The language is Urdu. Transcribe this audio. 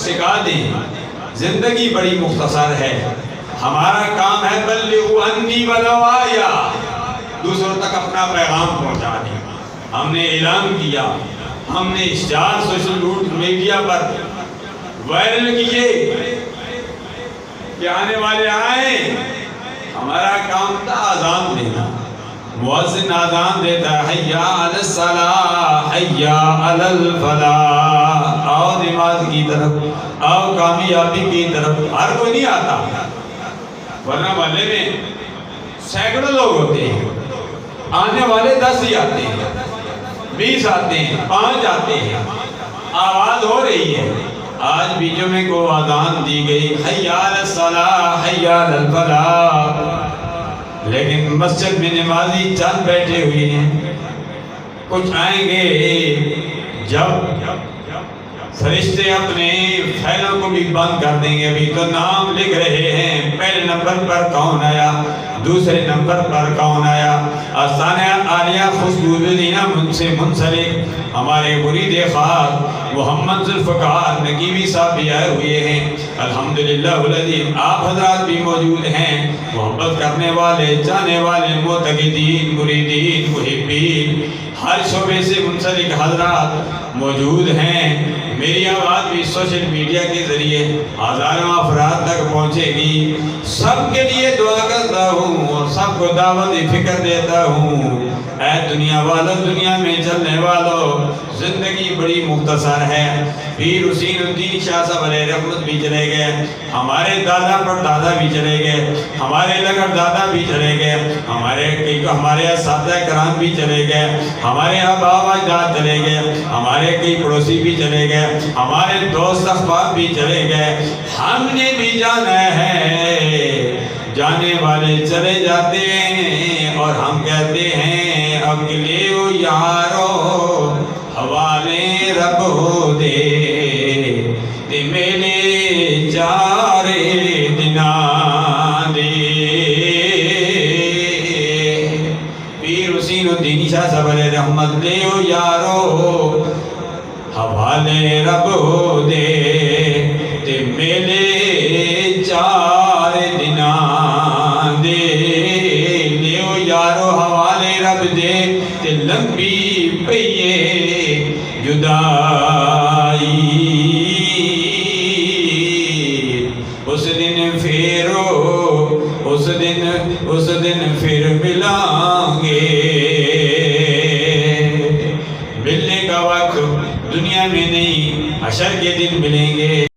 سکھا دیں. زندگی بڑی مختصر ہے. ہمارا کام ہے بلغوا انی ولو آیا، دوسروں تک اپنا پیغام پہنچا دیں. ہم نے اعلان کیا، ہم نے اشتہار سوشل میڈیا پر وائرل کیے کہ آنے والے آئیں. ہمارا کام تھا آذان دینا. مؤذن آذان دیتا ہے حی علی الصلاۃ حی علی الفلاح، آؤ نماز کی طرف، آؤ کامیابی کی طرف. ہر کوئی نہیں آتا، ورنہ محلے میں سینکڑوں لوگ ہوتے ہیں. آنے والے 10 ہی آتے ہیں، 20 آتے ہیں، 5 آتے ہیں. آواز ہو رہی ہے. آج بیچوں میں کو آذان دی گئی حی علی الصلاۃ حی علی الفلاح، لیکن مسجد میں نمازی چند بیٹھے ہوئے ہیں. کچھ آئیں گے جب فرشتے اپنے فائلوں کو بھی بند کر دیں گے. ابھی تو نام لکھ رہے ہیں، پہلے نمبر پر کون آیا، دوسرے نمبر پر کون آیا. آستانہ عالیہ خصوصیہ من سے منسلک ہمارے مرید خاص محمد ذوالفقار نقیبی صاحب بھی آئے ہوئے ہیں. الحمدللہ الذی، آپ حضرات بھی موجود ہیں. محبت کرنے والے، چاہنے والے، معتقدین، مریدین، محبین، ہر شعبے سے منسلک حضرات موجود ہیں. میری آواز بھی سوشل میڈیا کے ذریعے ہزاروں افراد تک پہنچے گی. سب کے لیے دعا کرتا ہوں اور سب کو دعوت فکر دیتا ہوں. اے دنیا والوں، دنیا میں چلنے والوں، زندگی بڑی مختصر ہے. پیر حسین الدین شاہ صاحب علیہ رحمت بھی چلے گئے، ہمارے دادا پر دادا بھی چلے گئے، ہمارے لگر دادا بھی چلے گئے، ہمارے اساتذہ کرام بھی چلے گئے، ہمارے آبا و اجداد چلے گئے، ہمارے کئی پڑوسی بھی چلے گئے، ہمارے دوست احباب بھی چلے گئے. ہم نے بھی جانا ہے. جانے والے چلے جاتے ہیں اور ہم کہتے ہیں اگلیو یارو حوالے رب ہو دے تے میلے چارے دنا دے. پیر حسین الدین شاہ صاحب علیہ رحمت لیو یارو حوالے رب ہو دے تے میلے چار دنا دے. لیو یارو حوالے رب دے تے لمبی پئیے جدائی. اس دن پھیرو، اس دن پھر ملیں گے. ملنے کا وقت دنیا میں نہیں، حشر کے دن ملیں